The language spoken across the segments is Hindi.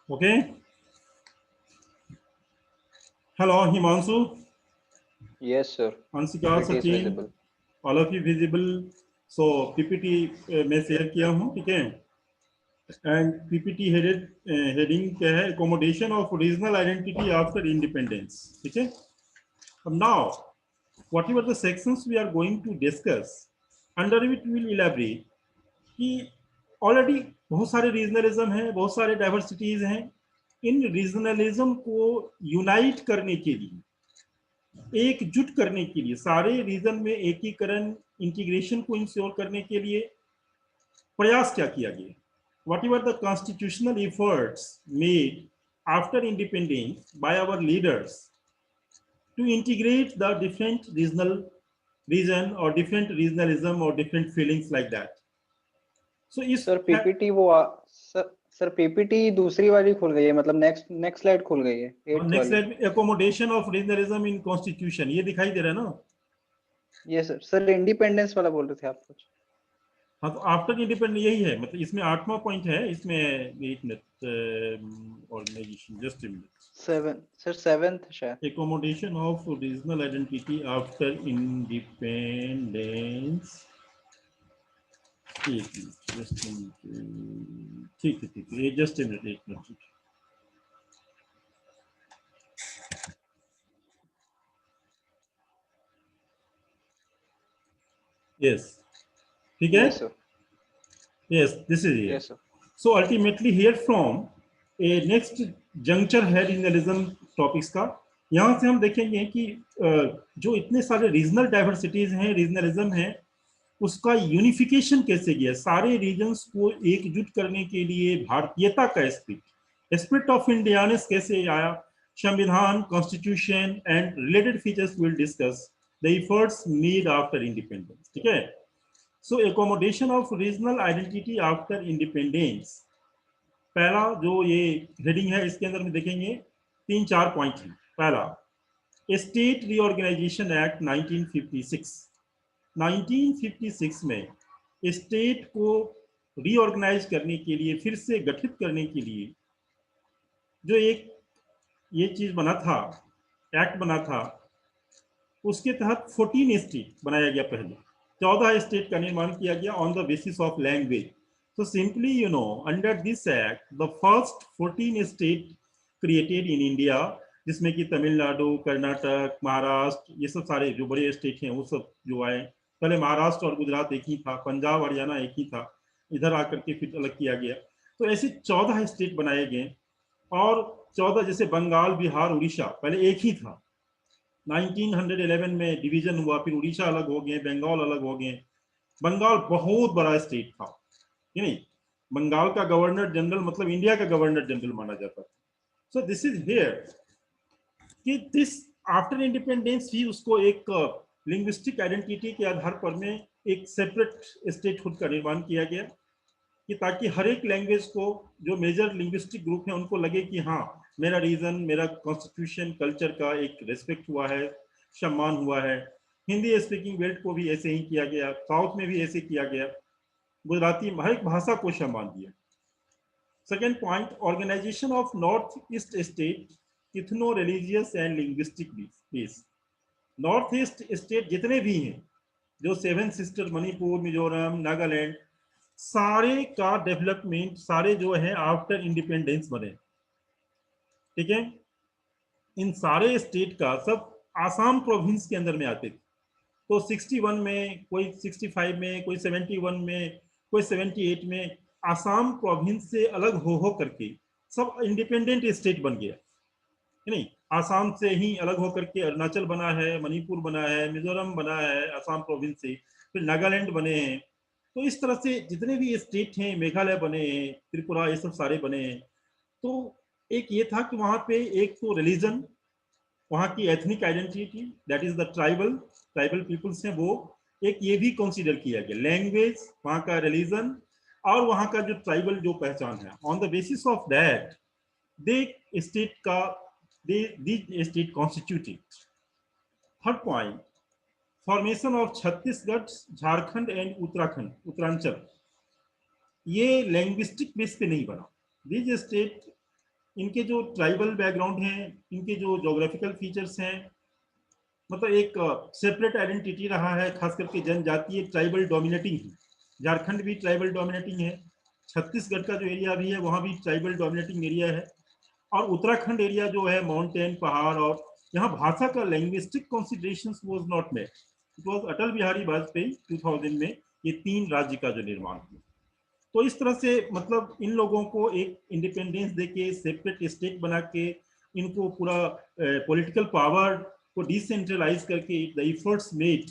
Okay. Hello, Himanshu, Yes, sir. Ansika, It is Sachin, visible. all of you visible. So PPT मैं शेयर किया हूँ, ठीक है? And PPT heading क्या है? Accommodation of regional identity after independence, ठीक है? Now, whatever the sections we are going to discuss, under it we will elaborate कि ऑलरेडी बहुत सारे रीजनलिज्म हैं, बहुत सारे डाइवर्सिटीज हैं. इन रीजनलिज्म को यूनाइट करने के लिए, एकजुट करने के लिए, सारे रीजन में एकीकरण, इंटीग्रेशन को इंश्योर करने के लिए प्रयास क्या किया गया. Whatever the constitutional efforts made after independence by our leaders to integrate the different regional region और डिफरेंट रीजनलिज्म और different feelings like that. So इस सर पीपीटी सर पीपीटी दूसरी वाली खुल गई है, मतलब नेक्स्ट स्लाइड खुल गई है, 8th नेक्स्ट वाली. Slide accommodation of regionalism in constitution, ये दिखाई दे रहा है ना. ये सर इंडिपेंडेंस वाला बोल रहे थे आप कुछ. हाँ, तो आफ्टर इंडिपेंडेंस यही है, मतलब इसमें 8वां पॉइंट है. इसमें एक minute, organisation, just a minute. 7th शायद. Accommodation of regional identity after independence. एक मिनट, जस्ट ए मिनट. ठीक है, ठीक है, जस्ट ए मिनट, एक मिनट. यस, ठीक है. Yes sir. Yes, this is it. Yes sir. So ultimately here from a next juncture है रीजनलिज्म टॉपिक्स का. यहाँ से हम देखेंगे कि जो इतने सारे रीजनल डाइवर्सिटीज हैं, रीजनलिज्म है, उसका यूनिफिकेशन कैसे किया. सारे रीजन्स को एकजुट करने के लिए भारतीयता का स्पिरिट ऑफ इंडियानेस कैसे आया. संविधान, constitution and related features will discuss the efforts made after independence, ठीक है. So accommodation of regional identity after independence, पहला जो ये हेडिंग है, इसके अंदर में देखेंगे 3-4 पॉइंट हैं. पहला, स्टेट रीऑर्गेनाइजेशन एक्ट 1956. 1956 में स्टेट को रीऑर्गेनाइज करने के लिए, फिर से गठित करने के लिए जो एक ये चीज बना था, एक्ट बना था, उसके तहत 14 स्टेट बनाया गया. पहले 14 स्टेट का निर्माण किया गया on the basis of language. So simply, under this act, the first 14 state created in India, जिसमें कि तमिलनाडु, कर्नाटक, महाराष्ट्र, ये सब सारे जो बड़े स्टेट हैं वो सब जो आए. पहले महाराष्ट्र और गुजरात एक ही था, पंजाब हरियाणा एक ही था, इधर आकर के फिर अलग किया गया. तो ऐसे 14 स्टेट बनाए गए. और 14 जैसे बंगाल, बिहार, उड़ीसा पहले एक ही था. 1911 में डिवीजन हुआ, फिर उड़ीसा अलग हो गए, बंगाल अलग हो गए. बंगाल बहुत बड़ा स्टेट था, नहीं. बंगाल का गवर्नर जनरल मतलब इंडिया का गवर्नर जनरल माना जाता था. सो दिस इज हियर कि दिस आफ्टर इंडिपेंडेंस ही उसको एक लिंग्विस्टिक आइडेंटिटी के आधार पर में एक सेपरेट स्टेटहुड का निर्माण किया गया, कि ताकि हर एक लैंग्वेज को, जो मेजर लिंग्विस्टिक ग्रुप है, उनको लगे कि हाँ, मेरा रीजन, मेरा कॉन्स्टिट्यूशन, कल्चर का एक रेस्पेक्ट हुआ है, सम्मान हुआ है. हिंदी स्पीकिंग बेल्ट को भी ऐसे ही किया गया, साउथ में भी ऐसे किया गया, गुजराती, हर एक भाषा को सम्मान दिया. Second point, organisation of north east state ethno religious and linguistic base. North east state जितने भी हैं, जो 7 सिस्टर, मणिपुर, मिजोरम, नागालैंड, सारे का डेवलपमेंट, सारे जो है आफ्टर इंडिपेंडेंस बने, ठीक है. इन सारे स्टेट का सब आसाम प्रोविंस के अंदर में आते थे. तो 61 में, कोई 65 में, कोई 71 में, कोई 78 में आसाम प्रोविंस से अलग हो करके सब इंडिपेंडेंट स्टेट बन गया, नहीं. आसाम से ही अलग होकर के अरुणाचल बना है, मणिपुर बना है, मिजोरम बना है आसाम प्रोविंस से, फिर नागालैंड बने हैं. तो इस तरह से जितने भी स्टेट हैं, मेघालय बने हैं, त्रिपुरा, ये सब सारे बने हैं. तो एक ये था कि वहां पे एक तो रिलीजन, वहां की ethnic identity, that is the tribal peoples हैं, वो एक ये भी कंसीडर किया गया. लैंग्वेज, वहां का रिलीजन, और वहां का जो ट्राइबल जो पहचान है, on the basis of that the state का the state constituted. Third point, formation of Chhattisgarh, Jharkhand and Uttaranchal, ये लैंग्विस्टिक बेस पे नहीं बना. दिस स्टेट इनके जो ट्राइबल बैकग्राउंड हैं, इनके जो जोग्राफिकल फीचर्स हैं, मतलब एक सेपरेट आइडेंटिटी रहा है, खास करके जनजातीय ट्राइबल डोमिनेटिंग है। झारखंड भी ट्राइबल डोमिनेटिंग है, छत्तीसगढ़ का जो एरिया भी है वहाँ भी ट्राइबल डोमिनेटिंग एरिया है, और उत्तराखंड एरिया जो है माउंटेन पहाड़, और यहाँ भाषा का linguistic considerations was not made. It was Atal Bihari Vajpayee 2000 में ये 3 राज्य का जो निर्माण हुआ। तो इस तरह से मतलब इन लोगों को एक इंडिपेंडेंस देके सेपरेट स्टेट बना के इनको पूरा पॉलिटिकल पावर को डिसेंट्रलाइज करके the efforts made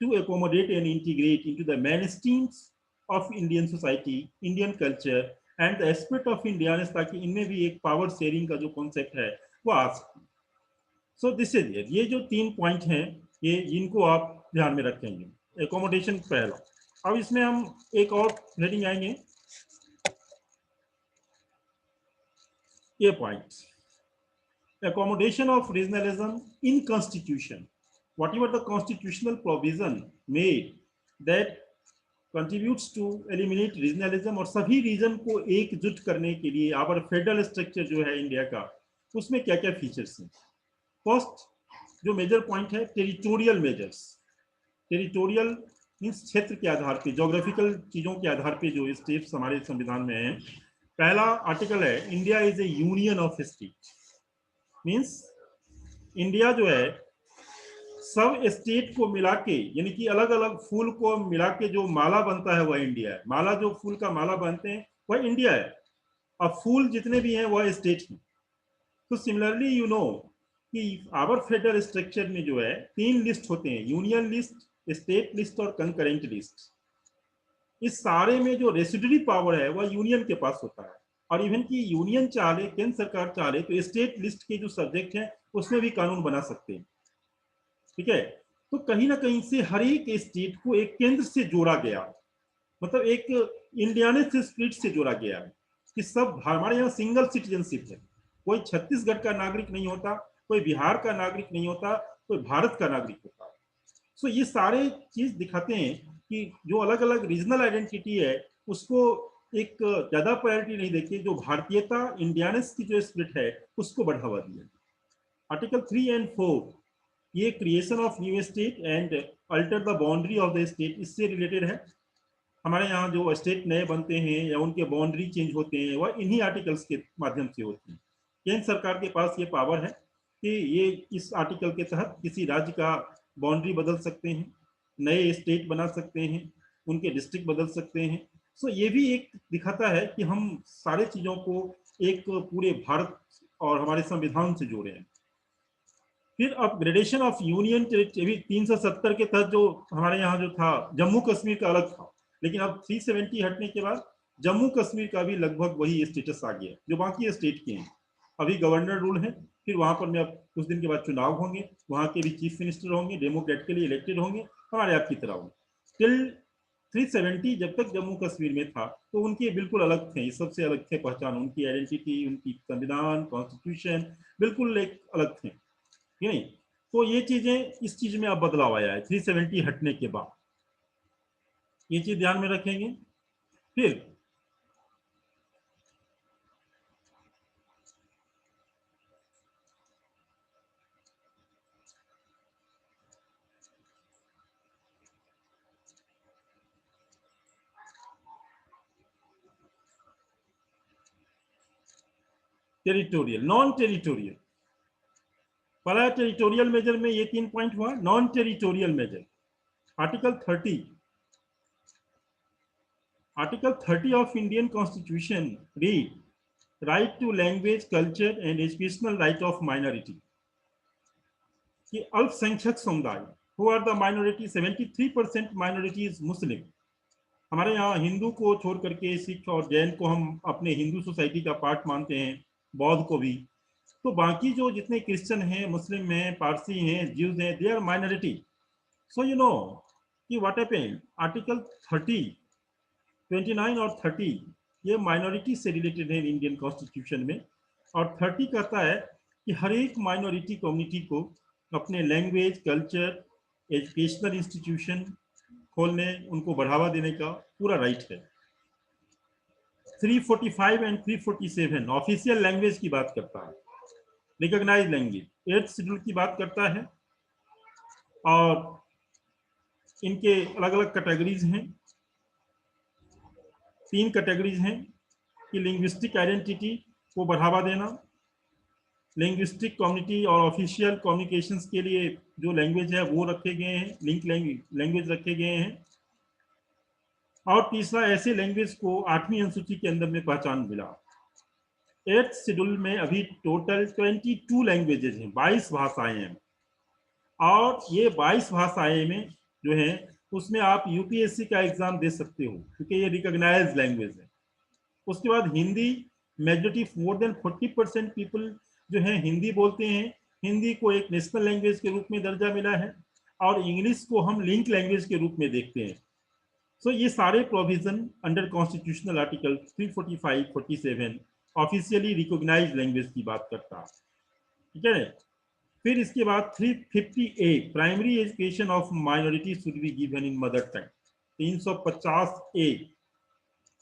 to accommodate and integrate into the mainstreams of Indian society, Indian culture and the aspect of Indian, ताकि इनमें भी एक पावर शेयरिंग का जो कॉन्सेप्ट है वो आ सके। सो दिस इज इट। ये जो 3 पॉइंट हैं ये इनको आप ध्यान में रखेंगे। एकोमोडेशन पहला। अब इसमें हम एक और हेडिंग आएंगे, ये point, accommodation of regionalism in constitution, whatever the constitutional provision made that contributes to eliminate regionalism, और सभी रीजन को एकजुट करने के लिए आवर फेडरल स्ट्रक्चर जो है इंडिया का, उसमें क्या क्या फीचर्स हैं। फर्स्ट जो मेजर पॉइंट है, टेरिटोरियल मेजर्स। टेरिटोरियल मीन्स क्षेत्र के आधार पे, जोग्राफिकल चीजों के आधार पे जो स्टेट्स हमारे संविधान में है। पहला आर्टिकल है, India is A union of state. Means India जो है सब स्टेट को मिला के, यानी कि अलग अलग फूल को मिला के जो माला बनता है वह इंडिया है। माला, जो फूल का माला बनते हैं वह इंडिया है, और फूल जितने भी हैं वह स्टेट हैं। तो सिमिलरली यू नो कि आवर फेडरल स्ट्रक्चर में जो है 3 लिस्ट होते हैं, यूनियन लिस्ट, स्टेट लिस्ट और कंकरेंट लिस्ट। इस सारे में जो रेसिडुअरी पावर है वह यूनियन के पास होता है, और इवन की यूनियन चाहे, केंद्र सरकार चाहे तो स्टेट लिस्ट के जो सब्जेक्ट हैं उसमें भी कानून बना सकते हैं। ठीक है, तो कहीं ना कहीं से हर एक स्टेट को एक केंद्र से जोड़ा गया, मतलब एक इंडियाने से स्प्रिट से जोड़ा गया है कि सब हमारे यहाँ सिंगल सिटीजनशिप है। कोई छत्तीसगढ़ का नागरिक नहीं होता, कोई बिहार का नागरिक नहीं होता, कोई भारत का नागरिक होता है। सो ये सारे चीज दिखाते हैं कि जो अलग अलग रीजनल आइडेंटिटी है उसको एक ज्यादा प्रायोरिटी नहीं देके जो भारतीयता, इंडियानेस की जो स्पिरिट है उसको बढ़ावा दिया। आर्टिकल 3 एंड 4 ये creation of new state and alter the boundary of the state, इससे रिलेटेड है। हमारे यहाँ जो स्टेट नए बनते हैं या उनके बाउंड्री चेंज होते हैं वह इन्हीं आर्टिकल्स के माध्यम से होते हैं। केंद्र सरकार के पास ये पावर है कि ये इस आर्टिकल के तहत किसी राज्य का बाउंड्री बदल सकते हैं, नए स्टेट बना सकते हैं, उनके डिस्ट्रिक्ट बदल सकते हैं। सो ये भी एक दिखाता है कि हम सारे चीज़ों को एक पूरे भारत और हमारे संविधान से जोड़े हैं। फिर अपग्रेडेशन ऑफ यूनियन टेरिटरी 370 के तहत जो हमारे यहाँ जो था, जम्मू कश्मीर का अलग था, लेकिन अब 370 हटने के बाद जम्मू कश्मीर का भी लगभग वही स्टेटस आ गया जो बाकी स्टेट के हैं। अभी गवर्नर रूल है, फिर वहां पर में अब कुछ दिन के बाद चुनाव होंगे, वहां के भी चीफ मिनिस्टर होंगे, डेमोक्रेटिकली इलेक्टेड होंगे, हमारे आपकी तरह होंगे। टिल 370 जब तक जम्मू कश्मीर में था तो उनके बिल्कुल अलग थे, सबसे अलग थे पहचान, उनकी आइडेंटिटी, उनकी संविधान, कॉन्स्टिट्यूशन बिल्कुल एक अलग थे, नहीं। तो ये चीजें, इस चीज में अब बदलाव आया है 370 हटने के बाद, ये चीज ध्यान में रखेंगे। फिर टेरिटोरियल, नॉन टेरिटोरियल। पहला टेरिटोरियल मेजर में ये 3 पॉइंट हुआ। Non territorial major, article 30 of Indian constitution read right to language, culture and educational right of minority. कि अल्पसंख्यक समुदाय, who are the minority, 73% minority is Muslim. हमारे यहाँ हिंदू को छोड़ करके सिख और जैन को हम अपने हिंदू सोसाइटी का पार्ट मानते हैं, बौद्ध को भी। तो बाकी जो जितने क्रिश्चियन हैं, मुस्लिम हैं, पारसी हैं, ज्यूज हैं, they are minority. So you know कि व्हाट हैपेंड, आर्टिकल 30, 29 और 30 ये माइनॉरिटी से रिलेटेड है इंडियन कॉन्स्टिट्यूशन में। और 30 कहता है कि हर एक माइनॉरिटी कम्युनिटी को अपने लैंग्वेज, कल्चर, एजुकेशनल इंस्टीट्यूशन खोलने, उनको बढ़ावा देने का पूरा राइट है। 345 एंड 347 ऑफिशियल लैंग्वेज की बात करता है, रिकॉग्नाइज लैंग्वेज 8th शेड्यूल की बात करता है, और इनके अलग अलग कैटेगरीज हैं। 3 कैटेगरीज हैं कि लिंग्विस्टिक आइडेंटिटी को बढ़ावा देना, लिंग्विस्टिक कम्युनिटी और ऑफिशियल कम्युनिकेशंस के लिए जो लैंग्वेज है वो रखे गए हैं, लिंक लैंग्वेज रखे गए हैं, और तीसरा ऐसे लैंग्वेज को 8वीं अनुसूची के अंदर में पहचान मिला। 8th शेड्यूल में अभी टोटल 22 लैंग्वेजेज हैं, 22 भाषाएं हैं, और ये 22 भाषाएं में जो है उसमें आप यूपीएससी का एग्जाम दे सकते हो क्योंकि ये रिकॉग्नाइज्ड लैंग्वेज है। उसके बाद Hindi, majority more than 40% people जो है हिंदी बोलते हैं, हिंदी को एक नेशनल लैंग्वेज के रूप में दर्जा मिला है, और इंग्लिश को हम लिंक लैंग्वेज के रूप में देखते हैं। सो ये सारे provision under constitutional article 345, 47 officially recognised language की बात करता है, ठीक है। फिर इसके बाद 350A primary education of minority should be given in mother tongue. 350A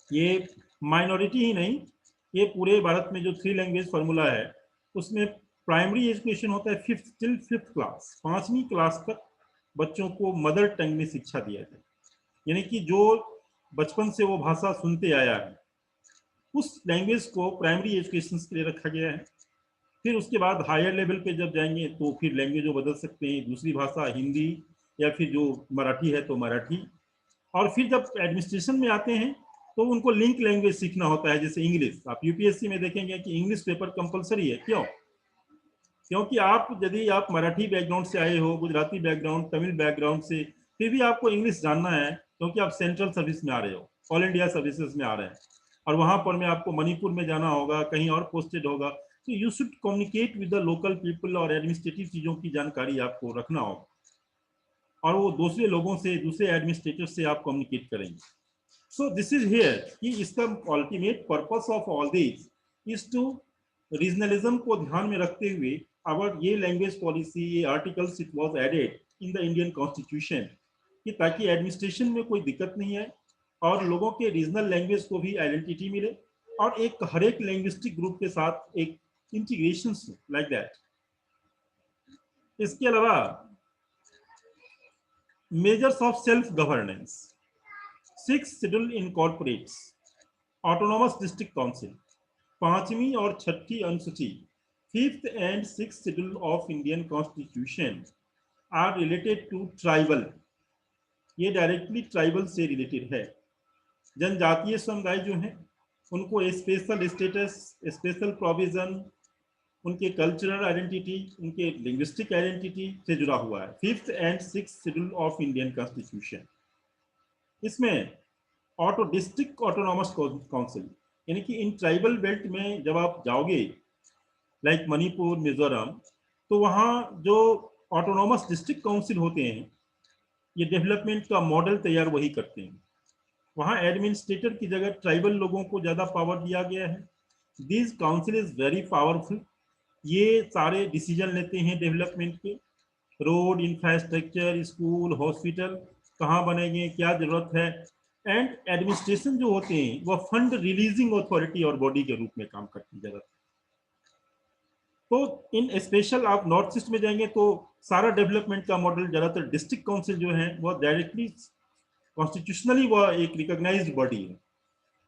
ये माइनॉरिटी ही नहीं, ये पूरे भारत में जो 3 लैंग्वेज फार्मूला है उसमें प्राइमरी एजुकेशन होता है 5th till 5th क्लास, 5वीं क्लास तक बच्चों को मदर टंग में शिक्षा दिया जाए, यानी कि जो बचपन से वो भाषा सुनते आया है उस लैंग्वेज को प्राइमरी एजुकेशन के लिए रखा गया है। फिर उसके बाद हायर लेवल पे जब जाएंगे तो फिर लैंग्वेज वो बदल सकते हैं, दूसरी भाषा हिंदी या फिर जो मराठी है तो मराठी, और फिर जब एडमिनिस्ट्रेशन में आते हैं तो उनको लिंक लैंग्वेज सीखना होता है, जैसे इंग्लिश। आप यूपीएससी में देखेंगे कि इंग्लिश पेपर कंपलसरी है, क्यों? क्योंकि आप यदि आप मराठी बैकग्राउंड से आए हो, गुजराती बैकग्राउंड, तमिल बैकग्राउंड से, फिर भी आपको इंग्लिश जानना है क्योंकि आप सेंट्रल सर्विस में आ रहे हो, ऑल इंडिया सर्विसेज में आ रहे हैं, और वहां पर में आपको मणिपुर में जाना होगा, कहीं और पोस्टेड होगा, तो you should communicate with the local people, और एडमिनिस्ट्रेटिव चीजों की जानकारी आपको रखना होगा, और वो दूसरे लोगों से, दूसरे एडमिनिस्ट्रेटर से आप कम्युनिकेट करेंगे। सो दिस इज हियर कि इसका ultimate purpose of all this is to regionalism को ध्यान में रखते हुए अवर ये लैंग्वेज पॉलिसी, ये articles it was added in the Indian constitution, कि ताकि एडमिनिस्ट्रेशन में कोई दिक्कत नहीं आए और लोगों के रीजनल लैंग्वेज को भी आइडेंटिटी मिले, और एक हर एक लैंग्विस्टिक ग्रुप के साथ एक इंटीग्रेशन लाइक दैट। इसके अलावा measures of self governance, 6th schedule incorporates autonomous district council, 5वीं और 6ठी अनुसूची 5th and 6th schedule of Indian constitution are related to tribal. ये डायरेक्टली ट्राइबल से रिलेटेड है। जनजातीय समुदाय जो हैं उनको स्पेशल स्टेटस, स्पेशल प्रोविजन, उनके कल्चरल आइडेंटिटी, उनके लिंग्विस्टिक आइडेंटिटी से जुड़ा हुआ है। 5th and 6th schedule of Indian constitution, इसमें ऑटो डिस्ट्रिक्ट ऑटोनॉमस काउंसिल, यानी कि इन ट्राइबल बेल्ट में जब आप जाओगे लाइक मणिपुर, मिजोरम, तो वहाँ जो ऑटोनॉमस डिस्ट्रिक्ट काउंसिल होते हैं ये डेवलपमेंट का मॉडल तैयार वही करते हैं। वहाँ एडमिनिस्ट्रेटर की जगह ट्राइबल लोगों को ज़्यादा पावर दिया गया है। This council is very powerful, ये सारे डिसीजन लेते हैं डेवलपमेंट के, रोड, इंफ्रास्ट्रक्चर, स्कूल, हॉस्पिटल कहाँ बनेंगे, क्या जरूरत है, एंड एडमिनिस्ट्रेशन जो होते हैं वह फंड रिलीजिंग अथॉरिटी और बॉडी के रूप में काम करती है ज़्यादातर। तो इन स्पेशल आप नॉर्थ ईस्ट में जाएंगे तो सारा डेवलपमेंट का मॉडल ज़्यादातर डिस्ट्रिक्ट काउंसिल जो है वह डायरेक्टली कॉन्स्टिट्यूशनली वह एक रिकॉग्नाइज्ड बॉडी है।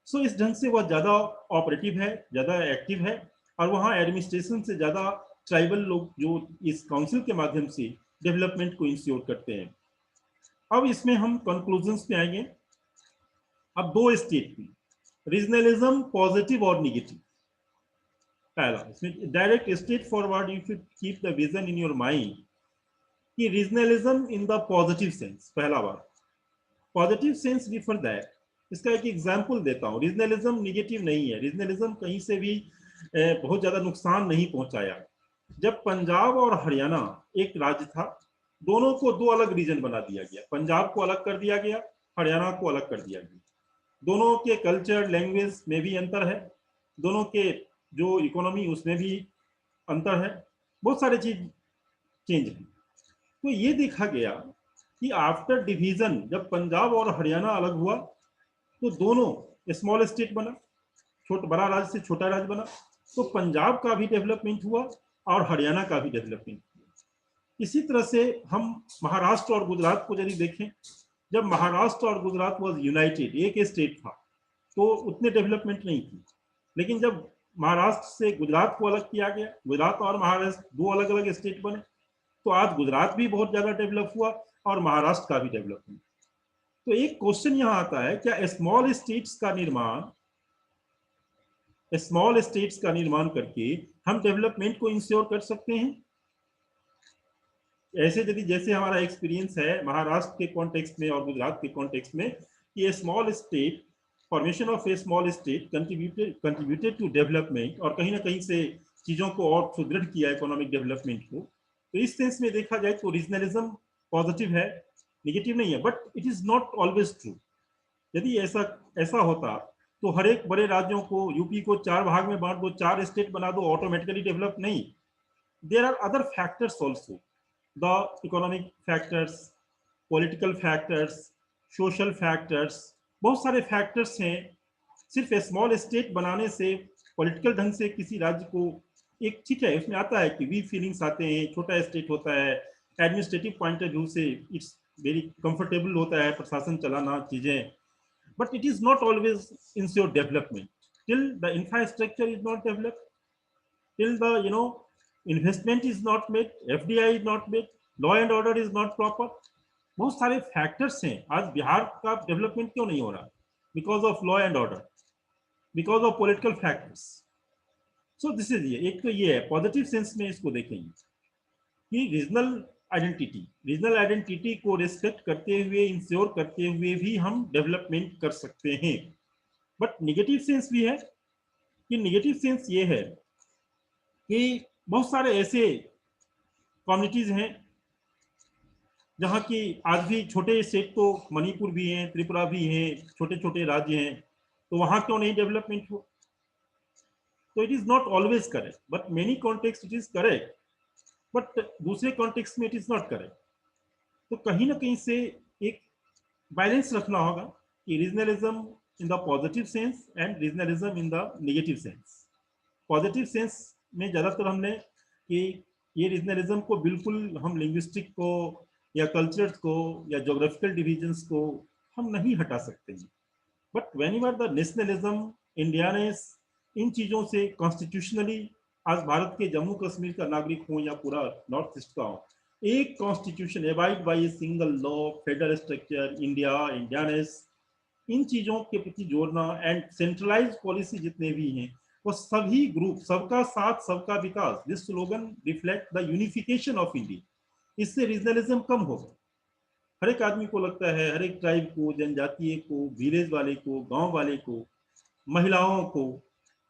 सो इस ढंग से वह ज़्यादा ऑपरेटिव है, ज़्यादा एक्टिव है, और वहाँ एडमिनिस्ट्रेशन से ज़्यादा ट्राइबल लोग जो इस काउंसिल के माध्यम से डेवलपमेंट को इंश्योर करते हैं। अब इसमें हम कंक्लूजन्स पे आएंगे। अब 2 स्टेटमेंट, रीजनलिज्म पॉजिटिव और निगेटिव। पहला, इसमें direct straight forward you should keep the vision in your mind कि regionalism in the positive sense. पहला बात, पॉजिटिव सेंस रिफर दैट, इसका एक एग्जांपल देता हूँ। रीजनलिज्म निगेटिव नहीं है, रीजनलिज्म कहीं से भी बहुत ज्यादा नुकसान नहीं पहुंचाया। जब पंजाब और हरियाणा एक राज्य था, दोनों को 2 अलग रीजन बना दिया गया, पंजाब को अलग कर दिया गया, हरियाणा को अलग कर दिया गया। दोनों के कल्चर, लैंग्वेज में भी अंतर है, दोनों के जो इकोनॉमी उसमें भी अंतर है, बहुत सारे चीज चेंज है। तो ये देखा गया कि आफ्टर डिवीजन जब पंजाब और हरियाणा अलग हुआ तो दोनों स्मॉल स्टेट बना, बड़ा राज्य से छोटा राज्य बना, तो पंजाब का भी डेवलपमेंट हुआ और हरियाणा का भी डेवलपमेंट हुआ। इसी तरह से हम महाराष्ट्र और गुजरात को यदि देखें, जब महाराष्ट्र और गुजरात वॉज यूनाइटेड, एक स्टेट था, तो उतने डेवलपमेंट नहीं थी। लेकिन जब महाराष्ट्र से गुजरात को अलग किया गया, गुजरात और महाराष्ट्र दो अलग अलग स्टेट बने, तो आज गुजरात भी बहुत ज्यादा डेवलप हुआ और महाराष्ट्र का भी डेवलपमेंट। तो एक क्वेश्चन यहां आता है, क्या स्मॉल स्टेट्स का निर्माण करके हम डेवलपमेंट को इंश्योर कर सकते हैं? ऐसे यदि जैसे हमारा एक्सपीरियंस है महाराष्ट्र के कॉन्टेक्स्ट में और गुजरात के कॉन्टेक्स्ट में कि small state, formation of a small state contributed to development, और कहीं ना कहीं से चीजों को और सुदृढ़ किया इकोनॉमिक डेवलपमेंट को, तो इस सेंस में देखा जाए तो रीजनलिज्म पॉजिटिव है, निगेटिव नहीं है, but it is not always true. यदि ऐसा होता तो हर एक बड़े राज्यों को, यूपी को 4 भाग में बांट दो, 4 स्टेट बना दो, ऑटोमेटिकली डेवलप नहीं। There are other factors also, the economic factors, political factors, social factors, बहुत सारे फैक्टर्स हैं। सिर्फ स्मॉल स्टेट बनाने से, पॉलिटिकल ढंग से किसी राज्य को एक, ठीक है, उसमें आता है कि वीक फीलिंग्स आते हैं, छोटा स्टेट होता है, एडमिनिस्ट्रेटिव पॉइंट ऑफ व्यू से इट्स वेरी कंफर्टेबल होता है प्रशासन चलाना चीजें, but it is not always ensure development till the infrastructure is not developed, till the investment is not made, FDI is not made, law and order is not proper। बहुत सारे फैक्टर्स हैं। आज बिहार का डेवलपमेंट क्यों नहीं हो रहा? Because of law and order, because of political factors. So this is ये, एक तो ये है पॉजिटिव सेंस में इसको देखेंगे कि रीजनल आइडेंटिटी को रिस्पेक्ट करते हुए, इंश्योर करते हुए भी हम डेवलपमेंट कर सकते हैं। बट निगेटिव सेंस भी है कि निगेटिव सेंस ये है कि बहुत सारे ऐसे कम्युनिटीज हैं जहाँ की आज भी छोटे स्टेट, तो मणिपुर भी हैं, त्रिपुरा भी हैं, छोटे छोटे राज्य हैं, तो वहाँ क्यों नहीं डेवलपमेंट हो? तो it is not always correct, but many context it is correct, but दूसरे कॉन्टेक्स्ट में इट इज नॉट करेक्ट। तो कहीं ना कहीं से एक बैलेंस रखना होगा कि regionalism in the positive sense and regionalism in the negative sense. Positive sense में ज्यादातर हमने कि ये रीजनलिज्म को बिल्कुल हम लिंग्विस्टिक को या कल्चर्स को या जोग्राफिकल डिविजन्स को हम नहीं हटा सकते हैं। But whenever the nationalism, Indianness, इन चीजों से कॉन्स्टिट्यूशनली, आज भारत के जम्मू कश्मीर का नागरिक हो या पूरा नॉर्थ ईस्ट का हो, एक constitution abide by a single law, federal structure, Indianness, इन चीजों के प्रति जोड़ना एंड सेंट्रलाइज्ड पॉलिसी जितने भी हैं वो सभी ग्रुप, सबका साथ सबका विकास, this slogan reflect the unification of India. इससे रीजनलिज्म कम होगा। हर एक आदमी को लगता है, हर एक ट्राइब को, जनजातीय को, विलेज वाले को, गांव वाले को, महिलाओं को,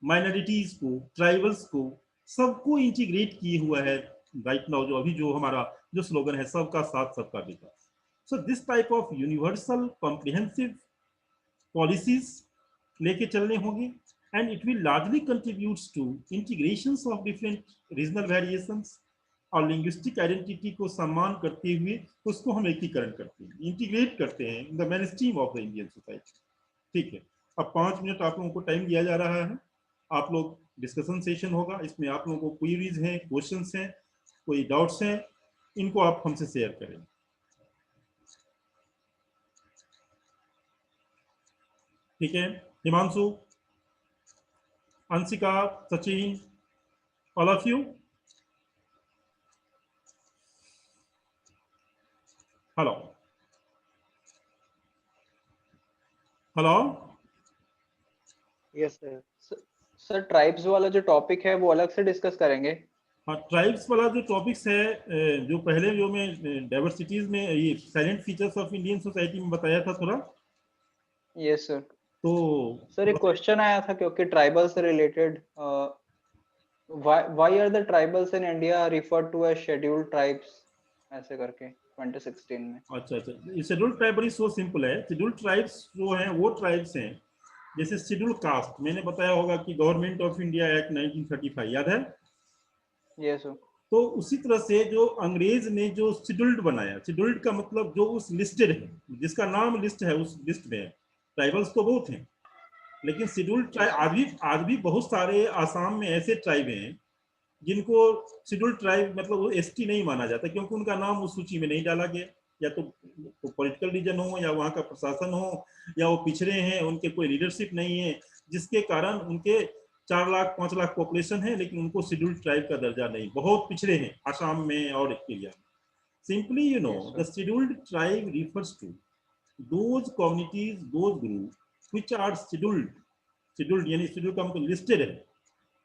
माइनॉरिटीज को, ट्राइबल्स को, सबको इंटीग्रेट किए हुआ है राइट नाउ, जो अभी जो हमारा जो स्लोगन है, सबका साथ सबका विकास। So this type of universal comprehensive policies लेके चलने होंगे and it will largely contributes to integrations of different regional variations, और लिंग्विस्टिक आइडेंटिटी को सम्मान करते हुए उसको हम एकीकरण करते हैं, इंटीग्रेट करते हैं in the main stream of the Indian society. ठीक है, अब 5 मिनट आप लोगों को टाइम दिया जा रहा है, आप लोग डिस्कशन सेशन होगा, इसमें आप लोगों को क्वेरीज हैं, क्वेश्चंस हैं, कोई डाउट्स हैं, इनको आप हमसे शेयर करें। ठीक है, Himanshu, Anshika, Sachin, all of you, hello hello. Yes sir. Sir tribes वाला जो टॉपिक है वो अलग से डिस्कस करेंगे? हाँ, ट्राइब्स वाला जो टॉपिक्स है, जो पहले जो मैं डाइवर्सिटीज में ये salient features of Indian society में बताया था थोड़ा। Yes sir. तो सर एक क्वेश्चन आया था क्योंकि ट्राइबल से related, why are the tribals in India referred to as scheduled tribes, ऐसे करके 2016 में। अच्छा, शेड्यूल्ड ट्राइब बड़ी सो सिंपल है। शेड्यूल्ड ट्राइब्स जो हैं वो ट्राइब्स हैं, जैसे शेड्यूल्ड कास्ट मैंने बताया होगा कि गवर्नमेंट ऑफ इंडिया एक्ट 1935 याद है? Yes sir. तो उसी तरह से जो अंग्रेज ने जो शेड्यूल्ड बनाया, शेड्यूल्ड का मतलब जो उस लिस्टेड है, जिसका नाम लिस्ट है, उस लिस्ट में ट्राइबल्स तो बहुत हैं, लेकिन शेड्यूल्ड ट्राइब आज भी बहुत सारे आसाम में ऐसे ट्राइब हैं जिनको शेड्यूल्ड ट्राइब मतलब वो एसटी नहीं माना जाता, क्योंकि उनका नाम उस सूची में नहीं डाला गया, या तो पॉलिटिकल रीजन हो, या वहाँ का प्रशासन हो, या वो पिछड़े हैं, उनके कोई लीडरशिप नहीं है, जिसके कारण उनके 4 लाख 5 लाख पॉपुलेशन है, लेकिन उनको शेड्यूल्ड ट्राइब का दर्जा नहीं, बहुत पिछड़े हैं आसाम में और एरिया में। Simply Yes, the sir. Scheduled tribe refers to those communities, those groups which are scheduled यानी शेड्यूल का मतलब लिस्टेड है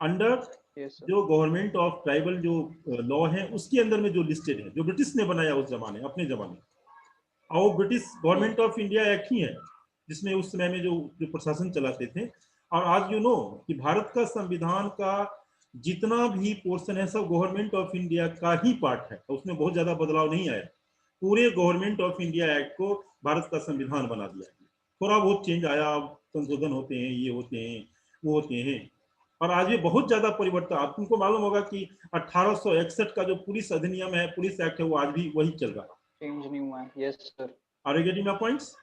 अंडर Yes, sir. जो गवर्नमेंट ऑफ ट्राइबल जो लॉ है उसके अंदर में जो लिस्टेड है, जो ब्रिटिश ने बनाया उस जमाने अपने जमाने, और वो British Yes. Government of India act ही है जिसमें उस समय में जो जो प्रशासन चलाते थे। और आज कि भारत का संविधान का जितना भी पोर्शन है सब गवर्नमेंट ऑफ इंडिया का ही पार्ट है, उसमें बहुत ज्यादा बदलाव नहीं आया। पूरे गवर्नमेंट ऑफ इंडिया एक्ट को भारत का संविधान बना दिया, थोड़ा बहुत चेंज आया, संशोधन होते हैं, ये होते हैं, वो होते हैं, और आज ये बहुत ज्यादा परिवर्तन। आप तुमको मालूम होगा कि 1861 का जो पुलिस अधिनियम है, पुलिस एक्ट है, वो आज भी वही चल रहा है। Change नहीं हुआ है. Yes, sir. Are you getting my points?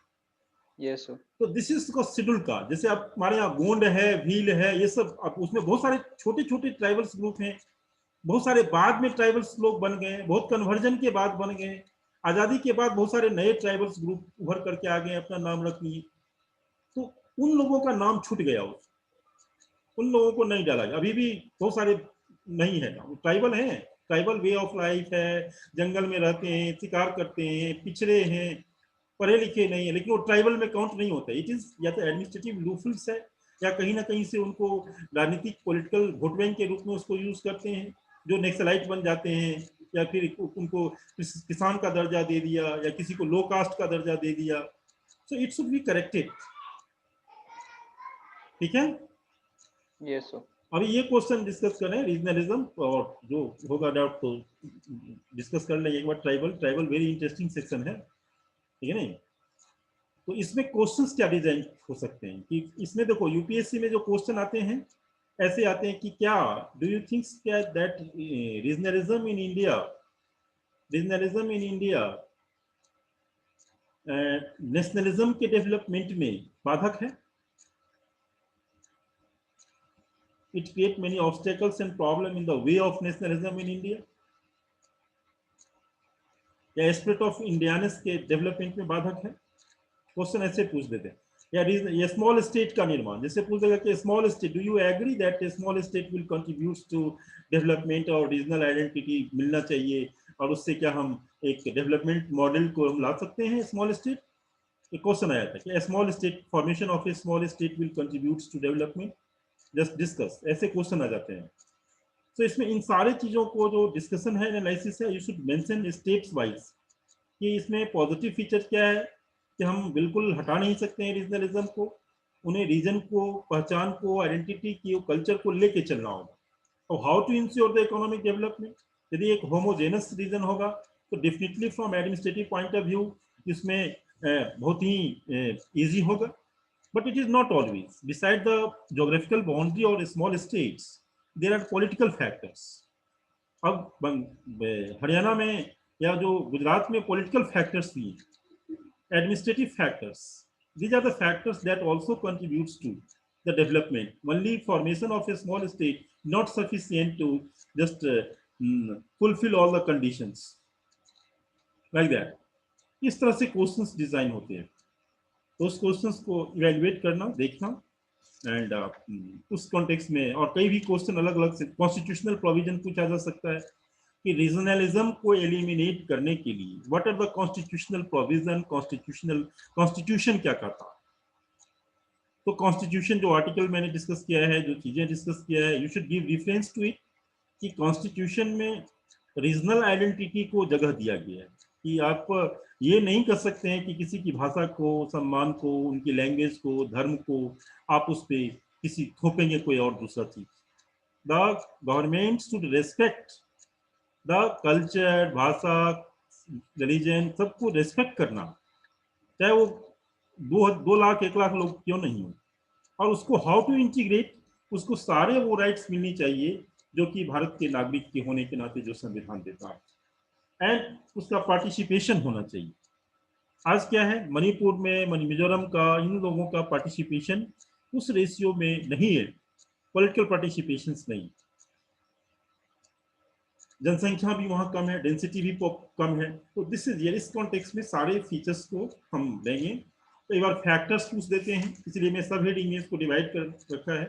Yes, sir. तो दिस इज शेड्यूल का, जैसे आप हमारे यहाँ गोंड है, भील है, ये सब आप उसमें बहुत सारे छोटे छोटे ट्राइबल्स ग्रुप हैं, बहुत सारे बाद में ट्राइबल्स लोग बन गए, बहुत कन्वर्जन के बाद बन गए, आजादी के बाद बहुत सारे नए ट्राइबल्स ग्रुप उभर करके आ गए, अपना नाम रख लिए, तो उन लोगों का नाम छूट गया, उन लोगों को नहीं डाला गया। अभी भी बहुत सारे नहीं है नाम, ट्राइबल हैं, ट्राइबल वे ऑफ लाइफ है, जंगल में रहते हैं, शिकार करते हैं, पिछड़े हैं, पढ़े लिखे नहीं है, लेकिन वो ट्राइबल में काउंट नहीं होता। इट इज या तो एडमिनिस्ट्रेटिव लूफुल्स है, या कहीं ना कहीं से उनको राजनीतिक पॉलिटिकल वोट बैंक के रूप में उसको यूज करते हैं, जो नेक्सलाइट बन जाते हैं, या फिर उनको किसान का दर्जा दे दिया, या किसी को लो कास्ट का दर्जा दे दिया। So it should be corrected. ठीक है, Yes, sir. अभी ये क्वेश्चन डिस्कस करें रीजनलिज्म, और जो होगा डाउट तो डिस्कस कर लेंगे एक बार। Tribal tribal very interesting section है, ठीक है नहीं? तो इसमें क्वेश्चंस क्या डिजाइन हो सकते हैं कि इसमें देखो यूपीएससी में जो क्वेश्चन आते हैं ऐसे आते हैं कि क्या डू यू थिंक क्या that regionalism in India, regionalism in India nationalism के डेवलपमेंट में बाधक है? It create many obstacles and problem in the way of nationalism in India, या स्पिरिट ऑफ इंडियनेस के डेवलपमेंट में बाधक है? क्वेश्चन ऐसे पूछ देते हैं। या ये स्मॉल स्टेट का निर्माण, जैसे पूछ देगा कि small state, do you agree that small state will contribute to development और रीजनल आइडेंटिटी मिलना चाहिए, और उससे क्या हम एक डेवलपमेंट मॉडल को हम ला सकते हैं स्मॉल स्टेट? एक क्वेश्चन आया था कि small state formation of a small state will contribute to development, just discuss, ऐसे क्वेश्चन आ जाते हैं। तो इसमें इन सारे चीजों को जो डिस्कशन है, एनालिसिस है, you should mention steps wise कि इसमें पॉजिटिव फीचर क्या है कि हम बिल्कुल हटा नहीं सकते हैं रीजनलिज्म को, उन्हें रीजन को, पहचान को, आइडेंटिटी की, कल्चर को लेके चलना होगा। और how to ensure the economic development, यदि एक होमोजेनस रीजन होगा तो definitely from administrative point of view इसमें बहुत ही ईजी होगा। But it is not always. Beside the geographical boundary or small states, there are political factors. अब हरियाणा में या जो गुजरात में पॉलिटिकल फैक्टर्स भी हैं, administrative factors, these are the factors that also contributes to the development. Only formation of a small state not sufficient to just fulfill all the conditions like that. इस तरह से क्वेश्चंस डिजाइन होते हैं, तो उस क्वेश्चंस को इवैल्यूएट करना, देखना, एंड उस कॉन्टेक्स्ट में। और कई भी क्वेश्चन अलग अलग से कॉन्स्टिट्यूशनल प्रोविजन पूछा जा सकता है कि रीजनलिज्म को एलिमिनेट करने के लिए what are the constitutional provision, constitution क्या कहता है। तो कॉन्स्टिट्यूशन जो आर्टिकल मैंने डिस्कस किया है, जो चीजें डिस्कस किया है, you should give reference to it कि कॉन्स्टिट्यूशन में रीजनल आइडेंटिटी को जगह दिया गया है, कि आप ये नहीं कर सकते हैं कि किसी की भाषा को, सम्मान को, उनकी लैंग्वेज को, धर्म को आप उस पर किसी थोपेंगे कोई और दूसरा चीज। The government should respect the culture, भाषा, रिलीजन, सबको रेस्पेक्ट करना, चाहे वो 2 लाख 1 लाख लोग क्यों नहीं हो। और उसको हाउ टू इंटीग्रेट, उसको सारे वो राइट्स मिलनी चाहिए जो कि भारत के नागरिक के होने के नाते जो संविधान देता है, एंड उसका पार्टिसिपेशन होना चाहिए। आज क्या है, मणिपुर में, मिजोरम का, इन लोगों का पार्टिसिपेशन उस रेशियो में नहीं है, पॉलिटिकल पार्टिसिपेशन नहीं, जनसंख्या भी वहाँ कम है, डेंसिटी भी कम है। तो दिस इज इस कॉन्टेक्स्ट में सारे फीचर्स को हम लेंगे। कई बार फैक्टर्स पूछ देते हैं, इसलिए मैं सब हेडिंग में इसको डिवाइड कर रखा है।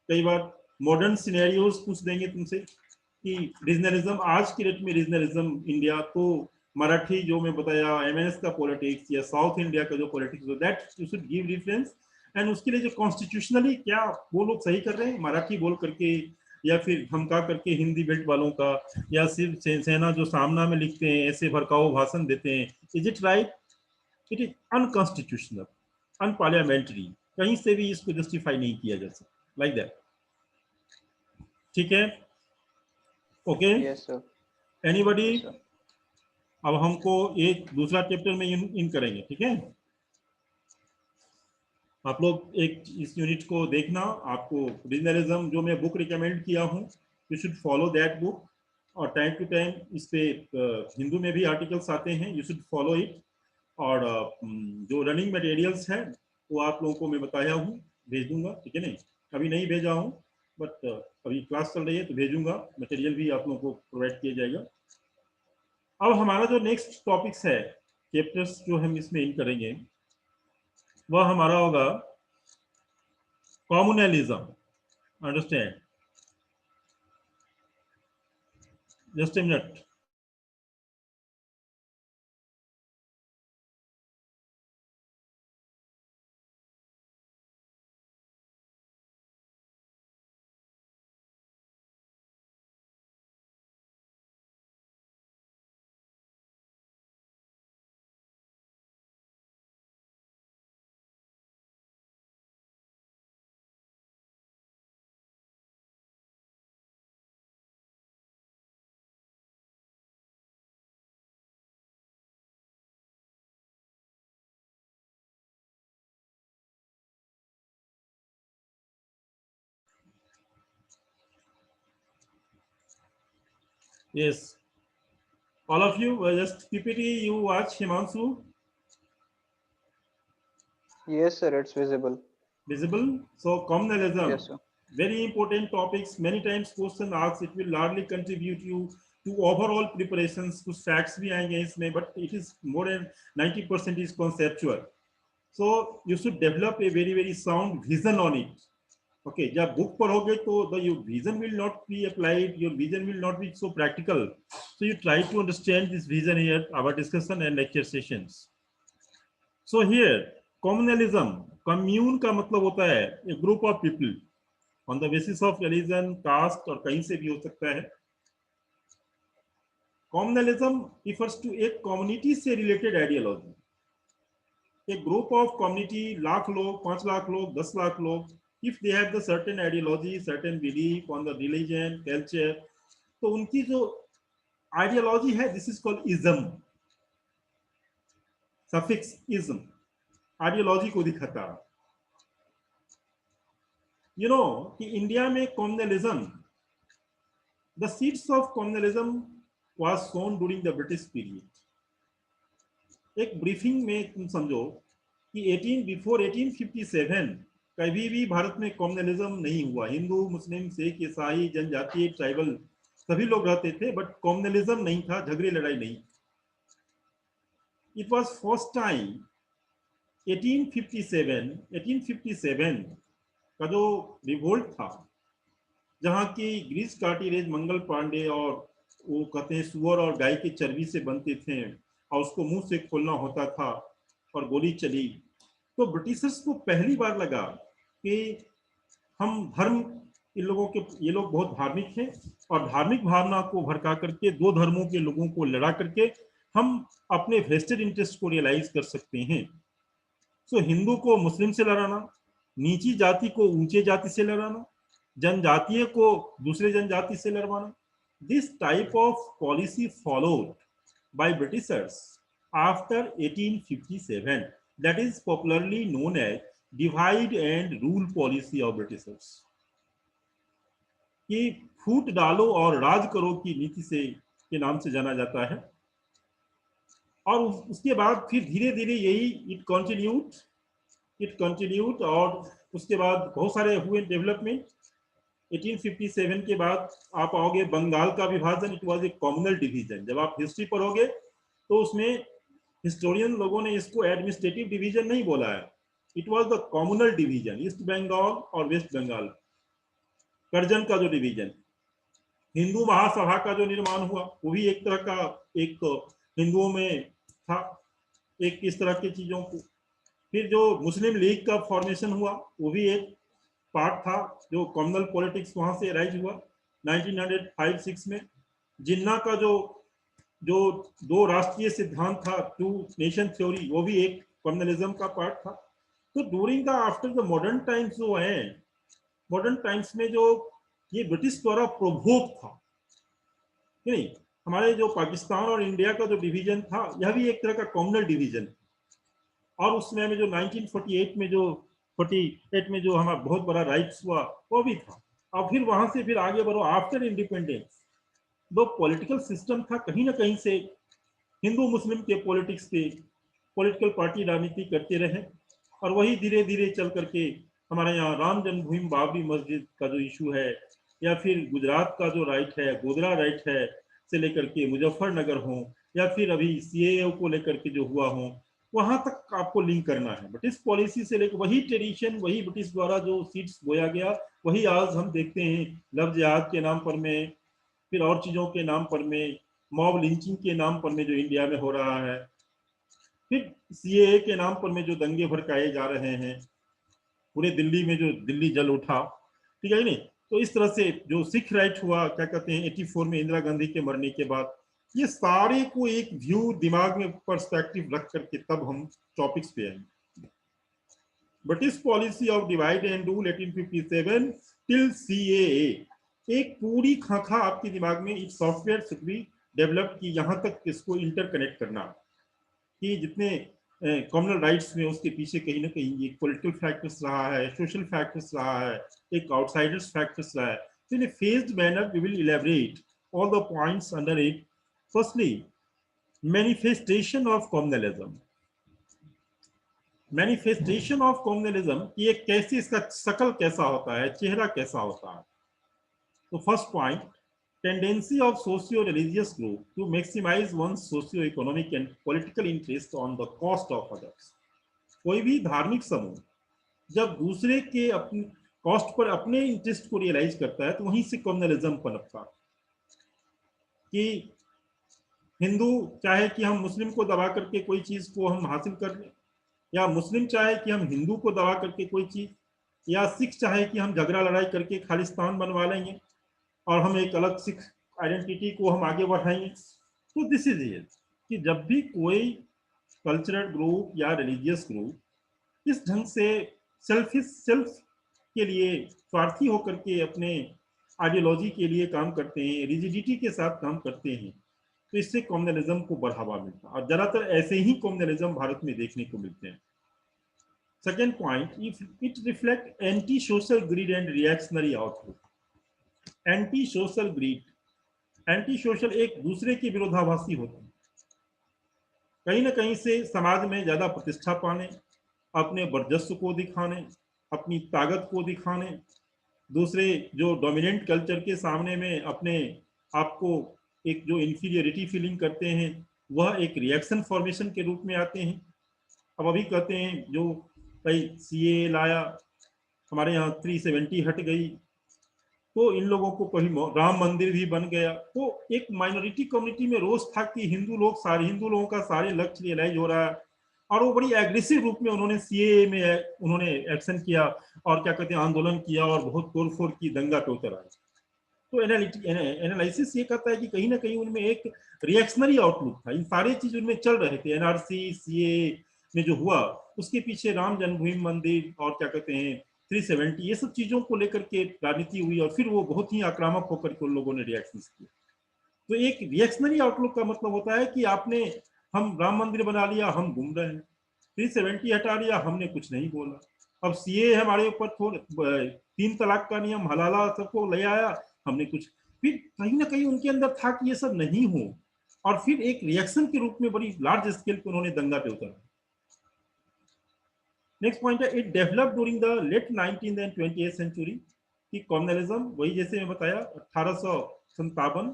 कई बार मॉडर्न सिनेरियोज पूछ देंगे तुमसे कि रीजनलिज्म, आज की डेट में रीजनलिज्म इंडिया, तो मराठी जो मैं बताया, एमएनएस का पॉलिटिक्स या साउथ इंडिया का जो politics, that you should give reference. And उसके लिए जो कॉन्स्टिट्यूशनली क्या वो लोग सही कर रहे हैं, मराठी बोल करके या फिर धमका करके हिंदी बेल्ट वालों का, या सिर्फ सेना जो सामना में लिखते हैं ऐसे भड़काऊ भाषण देते हैं, is it right? It is unconstitutional, unparliamentary, कहीं से भी इसको जस्टिफाई नहीं किया जा सकता, लाइक दैट। ठीक है, okay, yes sir. Anybody? Yes sir. अब हमको एक दूसरा चैप्टर में इन करेंगे, ठीक है? आप लोग एक इस यूनिट को देखना, आपको रीजनलिज्म जो मैं बुक रिकमेंड किया हूँ, you should follow that book. और टाइम टू टाइम इस पे हिंदू में भी आर्टिकल्स आते हैं, यू शुड फॉलो इट। और जो रनिंग मटेरियल्स है वो आप लोगों को मैं बताया हूँ, भेज दूंगा, ठीक है? नहीं अभी नहीं भेजा हूँ, बट अभी क्लास चल रही है तो भेजूंगा, मटेरियल भी आप लोगों को प्रोवाइड किया जाएगा। अब हमारा जो नेक्स्ट टॉपिक्स है, चैप्टर्स जो हम इसमें इन करेंगे, वह हमारा होगा communalism. Understand? Just a minute. Yes, all of you, just PPT you watch, Himanshu. Yes sir, it's visible. Visible? So communalism, Yes sir. very important topics. Many times question asked, it will largely contribute you to overall preparations. कुछ facts भी आएंगे इसमें, but it is more than 90% is conceptual. So you should develop a very sound vision on it. Okay, जब बुक पढ़ोगे तो your vision will not be applied, your vision will not be so practical. So you try to understand this vision here, our discussion and lecture sessions. So here, communalism, commune का मतलब होता है a group of people on the basis of religion, caste और कहीं से भी हो सकता है। Communalism refers to एक community से related ideology. A group of community, lakh लोग, 5 लाख लोग, 10 लाख लोग, if they have the certain ideology, certain belief on the religion, culture, तो उनकी जो ideology है, this is called ism, suffix ism, ideology को दिखाता। You know कि इंडिया में communalism, the seeds of communalism was sown during the British period. एक ब्रीफिंग में तुम समझो कि 1857 कभी भी भारत में कम्युनलिज्म नहीं हुआ। हिंदू, मुस्लिम, सिख, ईसाई, जनजातीय, ट्राइबल सभी लोग रहते थे, बट कम्युनलिज्म नहीं था, झगड़े लड़ाई नहीं। इट वाज फर्स्ट टाइम 1857 का जो रिवोल्ट था, जहां की ग्रीस कार्टिलेज मंगल पांडे और वो कहते हैं सुअर और गाय की चर्बी से बनते थे और उसको मुंह से खोलना होता था और गोली चली, तो ब्रिटिशर्स को पहली बार लगा कि हम धर्म, इन लोगों के, ये लोग बहुत धार्मिक हैं और धार्मिक भावना को भड़का करके दो धर्मों के लोगों को लड़ा करके हम अपने वेस्टेड इंटरेस्ट को रियलाइज कर सकते हैं। सो हिंदू को मुस्लिम से लड़ाना, नीची जाति को ऊंचे जाति से लड़ाना, जनजातीय को दूसरे जनजाति से लड़वाना, this type of policy followed by Britishers after 1857, that is popularly known as divide and rule policy of Britishers, कि फूट डालो और राज करो की नीति से के नाम से जाना जाता है। और उसके बाद फिर धीरे धीरे यही इट कंटिन्यूड और उसके बाद बहुत सारे हुए डेवलपमेंट। 1857 के बाद आप आओगे बंगाल का विभाजन, it was a communal division. जब आप हिस्ट्री पढ़ोगे तो उसमें हिस्टोरियन लोगों ने इसको एडमिनिस्ट्रेटिव डिवीजन नहीं बोला है, it was the communal division. East Bengal और वेस्ट बंगाल, करजन का जो डिवीजन। हिंदू महासभा का जो निर्माण हुआ वो भी एक तरह का, एक हिंदुओं में था एक इस तरह की चीजों को। फिर जो मुस्लिम लीग का फॉर्मेशन हुआ वो भी एक पार्ट था, जो कम्युनल पॉलिटिक्स वहां से राइज हुआ 1905-6 में। जिन्ना का जो जो दो राष्ट्रीय सिद्धांत था, टू नेशन थ्योरी, वो भी एक कम्युनलिज्म का पार्ट था। तो during the after the modern times जो है, मॉडर्न टाइम्स में जो ये ब्रिटिश द्वारा प्रोवोक था, नहीं, हमारे जो पाकिस्तान और इंडिया का जो डिवीजन था यह भी एक तरह का कम्युनल डिवीजन। और उस समय में जो 1948 में जो 48 में जो हमारा बहुत बड़ा राइट्स हुआ वो भी था। और फिर वहां से फिर आगे बढ़ो आफ्टर इंडिपेंडेंस, जो पॉलिटिकल सिस्टम था कहीं ना कहीं से हिंदू मुस्लिम के पॉलिटिक्स पे पॉलिटिकल पार्टी राजनीति करते रहे। और वही धीरे धीरे चल करके हमारे यहाँ राम जन्मभूमि बाबरी मस्जिद का जो इशू है, या फिर गुजरात का जो राइट है, गोधरा राइट है, से लेकर के मुजफ्फरनगर हो, या फिर अभी सीएए को लेकर के जो हुआ हो, वहां तक आपको लिंक करना है। ब्रिटिश पॉलिसी से लेकर वही ट्रेडिशन, वही ब्रिटिश द्वारा जो सीड्स बोया गया, वही आज हम देखते हैं लव जिहाद के नाम पर में, फिर और चीजों के नाम पर में, मॉब लिंचिंग के नाम पर में जो इंडिया में हो रहा है, फिर सीएए के नाम पर में जो दंगे भड़काए जा रहे हैं, पूरे दिल्ली में जो दिल्ली जल उठा, ठीक है नहीं। तो इस तरह से जो सिख राइट हुआ, क्या कहते हैं 84 में इंदिरा गांधी के मरने के बाद, ये सारे को एक व्यू दिमाग में पर्सपेक्टिव रख करके तब हम टॉपिक्स पे आएंगे। British policy of divide and rule 1857 till CAA, एक पूरी खाखा आपके दिमाग में एक सॉफ्टवेयर से भी डेवलप की, यहां तक इसको इंटरकनेक्ट करना कि जितने कॉमनल राइट्स में उसके पीछे कहीं ना कहीं एक पॉलिटिकल फैक्टर्स रहा है, सोशल फैक्टर्स रहा है, एक आउटसाइडर्स फैक्टर्स रहा है। So in a phased manner we will elaborate all the points under it. Firstly, manifestation of communalism. Manifestation of communalism, ये कैसे, इसका शकल कैसा होता है, चेहरा कैसा होता है। तो first point, tendency of socio religious group to maximize one socio economic and political interest on the cost of others. कोई भी धार्मिक समूह जब दूसरे के अपने कॉस्ट पर अपने इंटरेस्ट को रियलाइज करता है तो वहीं से कम्युनलिज्म पनपता कि हिंदू चाहे कि हम मुस्लिम को दबा करके कोई चीज को हम हासिल कर लें, या मुस्लिम चाहे कि हम हिंदू को दबा करके कोई चीज, या सिख चाहे कि हम झगड़ा लड़ाई करके खालिस्तान बनवा लेंगे और हम एक अलग सिख आइडेंटिटी को हम आगे बढ़ाएंगे। तो दिस इज इट कि जब भी कोई कल्चरल ग्रुप या रिलीजियस ग्रुप इस ढंग से सेल्फ के लिए स्वार्थी होकर के अपने आइडियोलॉजी के लिए काम करते हैं, रिजिडिटी के साथ काम करते हैं, तो इससे कम्युनलिज्म को बढ़ावा मिलता है। और ज्यादातर ऐसे ही कम्युनलिज्म भारत में देखने को मिलते हैं। Second point, it reflect anti social greed and reactionary outlook. Anti social greed, anti social एक दूसरे के विरोधाभासी होते हैं, कहीं ना कहीं से समाज में ज्यादा प्रतिष्ठा पाने, अपने वर्चस्व को दिखाने, अपनी ताकत को दिखाने, दूसरे जो डोमिनेंट कल्चर के सामने में अपने आपको एक जो इंफीरियरिटी फीलिंग करते हैं, वह एक रिएक्शन फॉर्मेशन के रूप में आते हैं। अब अभी कहते हैं जो भाई सीए लाया, हमारे यहाँ 370 हट गई, तो इन लोगों को कहीं राम मंदिर भी बन गया। तो एक माइनॉरिटी कम्युनिटी में रोष था कि हिंदू लोगों का सारे लक्ष्य रियलाइज हो रहा है, और वो बड़ी एग्रेसिव रूप में उन्होंने सीए में उन्होंने एक्शन किया और क्या कहते हैं आंदोलन किया और बहुत तोड़फोड़ की, दंगा पे उतर आए। तो एनालिसिस ये कहता है कि कहीं ना कहीं उनमें एक रिएक्शनरी आउटलुक था, इन सारे चीज उनमें चल रहे थे। एनआरसी सीए में जो हुआ उसके पीछे राम जन्मभूमि मंदिर और क्या कहते हैं 370, ये सब चीजों को लेकर के राजनीति हुई और फिर वो बहुत ही आक्रामक होकर के उन लोगों ने रिएक्शन किए। तो एक रिएक्शनरी आउटलुक का मतलब होता है कि आपने, हम राम मंदिर बना लिया, हम घूम रहे हैं, 370 हटा लिया, हमने कुछ नहीं बोला। अब सीए हमारे ऊपर 3 तलाक का नियम, हलाला सबको ले आया, हमने कुछ, फिर कहीं ना कहीं उनके अंदर था कि ये सब नहीं हो, और फिर एक रिएक्शन के रूप में बड़ी लार्ज स्केल पे उन्होंने दंगा पे उतरा। नेक्स्ट पॉइंट है, it develop during the late 19th and 20th century. कि कॉम्युनलिज्म वही जैसे मैं बताया 1857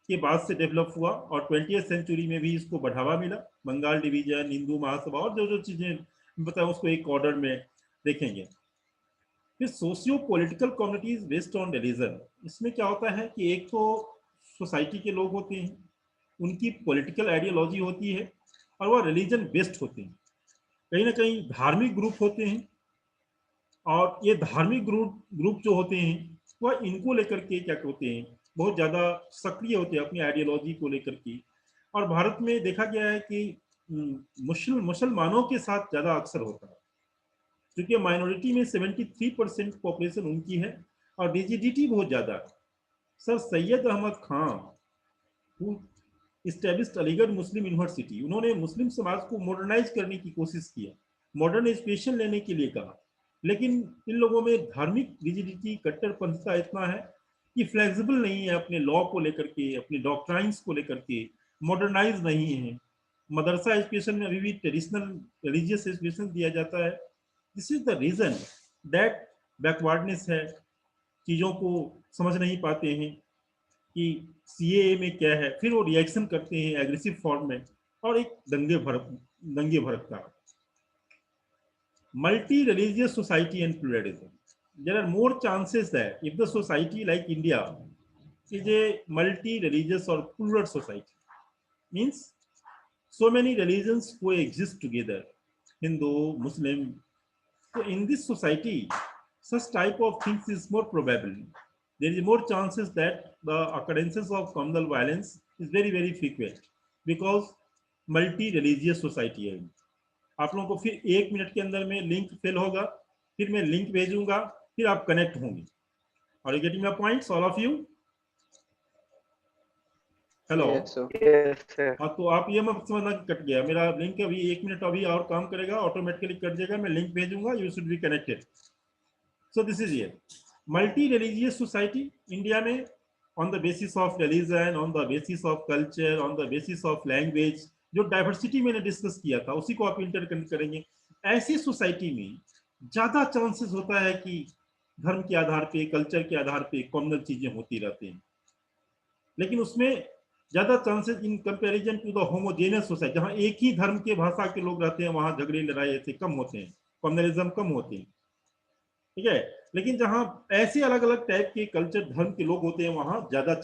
के बाद से डेवलप हुआ, और 20th सेंचुरी में भी इसको बढ़ावा मिला। बंगाल डिवीजन, हिंदू महासभा और जो जो चीजें बताया उसको एक ऑर्डर में देखेंगे। फिर socio political communities based on religion. इसमें क्या होता है कि एक तो सोसाइटी के लोग होते हैं, उनकी पॉलिटिकल आइडियोलॉजी होती है, और वह रिलीजन बेस्ड होते हैं। कहीं ना कहीं धार्मिक ग्रुप होते हैं, और ये धार्मिक ग्रुप जो होते हैं वह इनको लेकर के क्या होते हैं, बहुत ज़्यादा सक्रिय होते हैं अपनी आइडियोलॉजी को लेकर के। और भारत में देखा गया है कि मुसलमानों के साथ ज़्यादा अक्सर होता है, क्योंकि माइनॉरिटी में 73% पॉपुलेशन उनकी है, और रिजिडिटी बहुत ज़्यादा है। सर सैयद अहमद खान इस्टेब्लिश्ड अलीगढ़ मुस्लिम यूनिवर्सिटी, उन्होंने मुस्लिम समाज को मॉडर्नाइज करने की कोशिश किया, मॉडर्न एजुकेशन लेने के लिए कहा, लेकिन इन लोगों में धार्मिक रिजिडिटी, कट्टरपंथीता इतना है कि फ्लेक्सिबल नहीं है अपने लॉ को लेकर के, अपने डॉक्ट्राइंस को लेकर के, मॉडर्नाइज नहीं है। मदरसा एजुकेशन में अभी भी ट्रेडिशनल रिलीजियस एजुकेशन दिया जाता है। This is the reason that backwardness है, चीज़ों को समझ नहीं पाते हैं कि सीएए में क्या है, फिर वो रिएक्शन करते हैं एग्रेसिव फॉर्म में, और एक दंगे भड़कता। Multi-religious society and pluralism. There are more chances that if the society like India is a multi-religious or plural society, means so many religions coexist together, Hindu, Muslim. So in this society, such type of things is more probable. There is more chances that the occurrences of communal violence is very, very frequent, because multi-religious society है। आप लोगों को फिर 1 मिनट के अंदर में लिंक फेल होगा, फिर मैं लिंक भेजूंगा, फिर आप कनेक्ट होंगे। और getting my points all of you? Hello? Yes sir. हाँ, तो आप ये मत समझना कि कट गया मेरा लिंक, अभी 1 मिनट अभी और काम करेगा, ऑटोमेटिकली कट जाएगा, मैं लिंक भेजूंगा, you should be connected. So this is it, multi religious society India में, on the basis of religion, on the basis of culture, on the basis of language, जो डाइवर्सिटी मैंने डिस्कस किया था उसी को आप इंटरकनेक्ट करेंगे। ऐसी सोसाइटी में ज्यादा चांसेस होता है कि धर्म के आधार पे, कल्चर के आधार पे कॉमनल चीजें होती रहती हैं, लेकिन उसमें ज्यादा chances in comparison to the homogeneous society, जहां एक ही धर्म के भाषा के लोग रहते हैं, वहां झगड़े लड़ाई ऐसे कम होते हैं, कॉमनलिज्म कम होते हैं, ठीक है। लेकिन जहां ऐसे अलग अलग टाइप के कल्चर धर्म के लोग होते हैं, वहां ज्यादा